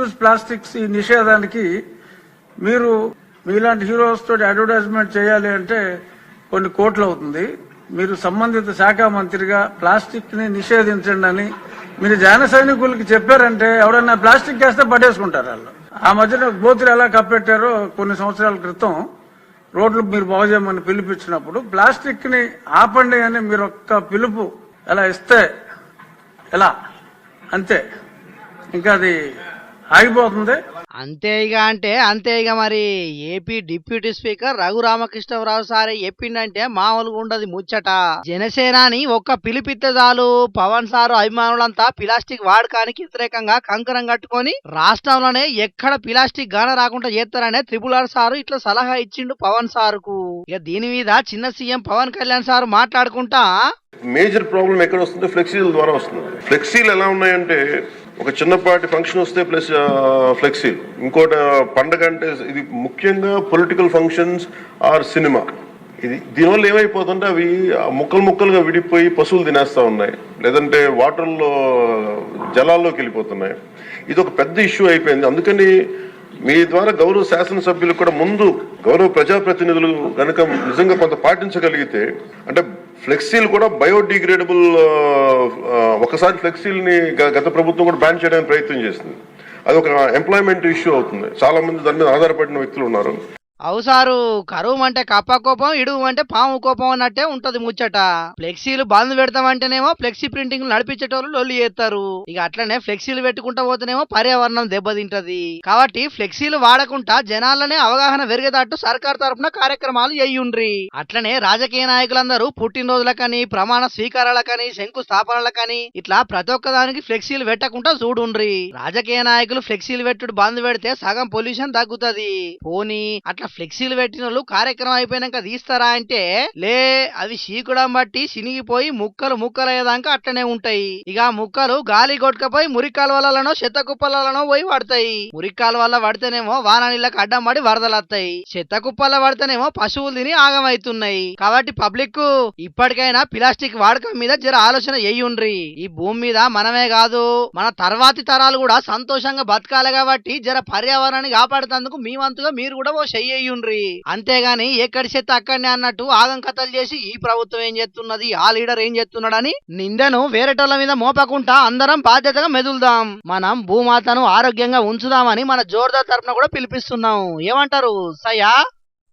Use plastics ఈ నిషేధానికి మీరు మీలాంటి హీరోస్ తోటి అడ్వర్టైజ్మెంట్ చేయాలి అంటే కొన్ని కోట్లు అవుతుంది. మీరు సంబంధిత శాఖ మంత్రిగా ప్లాస్టిక్ ని నిషేధించండి అని మీరు జన సైనికులకి చెప్పారంటే ఎవరైనా ప్లాస్టిక్ వేస్తే పడేసుకుంటారు వాళ్ళు. ఆ మధ్యన గోతులు ఎలా కప్పెట్టారో కొన్ని సంవత్సరాల క్రితం రోడ్లు మీరు బాగు చేయమని పిలిపించినప్పుడు ప్లాస్టిక్ ని ఆపండి అని మీరు ఒక్క పిలుపు ఎలా ఇస్తే ఎలా అంతే, ఇంకా అది ఆగిపోతుంది. అంతే ఇక మరి AP deputy speaker Raghuramakrishnarao sir చెప్పిండంటే మామూలుగా ఉండదు ముచ్చట. జనసేనాని ఒక్క పిలిపిస్తే చాలు పవన్ సారు అభిమానులంతా ప్లాస్టిక్ వాడకానికి వ్యతిరేకంగా కంకణం కట్టుకొని రాష్ట్రంలోనే ఎక్కడ ప్లాస్టిక్ గాన రాకుండా చేస్తారనే RRR సారు ఇట్లా సలహా ఇచ్చిండు పవన్ సారుకు. ఇక దీని మీద చిన్న సీఎం పవన్ కళ్యాణ్ సారు మాట్లాడుకుంటా మేజర్ ప్రాబ్లం ఎక్కడ వస్తుంది, ఫ్లెక్సీల ద్వారా వస్తుంది. ఫ్లెక్సీలు ఎలా ఉన్నాయంటే ఒక చిన్నపాటి ఫంక్షన్ వస్తే ప్లస్ ఫ్లెక్సీలు, ఇంకోటి పండగ అంటే ఇది ముఖ్యంగా పొలిటికల్ ఫంక్షన్స్ ఆర్ సినిమా. ఇది దీనివల్ల ఏమైపోతుంటే అవి ముక్కలు ముక్కలుగా విడిపోయి పశువులు తినేస్తా ఉన్నాయి, లేదంటే వాటర్లో జలాల్లోకి వెళ్ళిపోతున్నాయి. ఇది ఒక పెద్ద ఇష్యూ అయిపోయింది. అందుకని మీ ద్వారా గౌరవ శాసనసభ్యులు కూడా ముందు గౌరవ ప్రజాప్రతినిధులు కనుక నిజంగా కొంత పాటించగలిగితే, అంటే ఫ్లెక్సీలు కూడా బయోడిగ్రేడబుల్, ఒకసారి ఫ్లెక్సీలని గత ప్రభుత్వం కూడా బ్యాన్ చేయడానికి ప్రయత్నం చేసింది. అది ఒక ఎంప్లాయ్మెంట్ ఇష్యూ అవుతుంది. చాలా మంది దాని మీద ఆధారపడిన వ్యక్తులు ఉన్నారు. అవుసారు కరువు అంటే కప్ప కోపం, ఇడువు అంటే పాము కోపం అన్నట్టే ఉంటది ముచ్చట. ఫ్లెక్సీలు బంద్ పెడతామంటేనేమో ఫ్లెక్సీ ప్రింటింగ్ నడిపించేటోళ్ళు లొల్లి చేస్తారు. ఇక అట్లనే ఫ్లెక్సీలు పెట్టుకుంటా పోతేనేమో పర్యావరణం దెబ్బతింటది. కాబట్టి ఫ్లెక్సీలు వాడకుండా జనాలనే అవగాహన పెరిగేటట్టు సర్కార్ తరఫున కార్యక్రమాలు చేయుండ్రి. అట్లనే రాజకీయ నాయకులందరూ పుట్టినరోజులకని, ప్రమాణ స్వీకారాలకని, శంకుస్థాపనలకని ఇట్లా ప్రతి ఒక్కదానికి ఫ్లెక్సీలు పెట్టకుండా చూడుండ్రి. రాజకీయ నాయకులు ఫ్లెక్సీలు పెట్టుడు బంద్ పెడితే సగం పొల్యూషన్ తగ్గుతుంది. పోనీ అట్లా ఫ్లెక్సీలు పెట్టిన వాళ్ళు కార్యక్రమం అయిపోయినాక తీస్తారా అంటే లే, అవి చీకుడం బట్టి చినిగిపోయి ముక్కలు ముక్కలయ్యేదాకా అట్లనే ఉంటాయి. ఇక ముక్కలు గాలి కొట్టుకపోయి మురికాలువలనో చెత్త కుప్పలనో పోయి పడతాయి. మురికాల వల్ల పడితేనేమో వాన నీళ్ళకి అడ్డం పడి వరదలత్తాయి. చెత్త కుప్పల పడితేనేమో పశువులు తిని ఆగమవుతున్నాయి. కాబట్టి పబ్లిక్ ఇప్పటికైనా ప్లాస్టిక్ వాడకం మీద జర ఆలోచన చేయుండ్రి. ఈ భూమి మీద మనమే కాదు మన తర్వాతి తరాలు కూడా సంతోషంగా బతకాలి. కాబట్టి జర పర్యావరణాన్ని కాపాడుతందుకు మీ వంతుగా మీరు కూడా ఓ చెయ్యి. అంతేగాని ఎక్కడి చెత్త అక్కడనే అన్నట్టు ఆగం కథలు చేసి ఈ ప్రభుత్వం ఏం చేస్తున్నది, ఆ లీడర్ ఏం చేస్తున్నాడని నిందను వేరేటోళ్ళ మీద మోపకుండా అందరం బాధ్యతగా మెదులుదాం. మనం భూమాతను ఆరోగ్యంగా ఉంచుదామని మన జోర్దార్ తరపున కూడా పిలిపిస్తున్నాం. ఏమంటారు సయ్యా?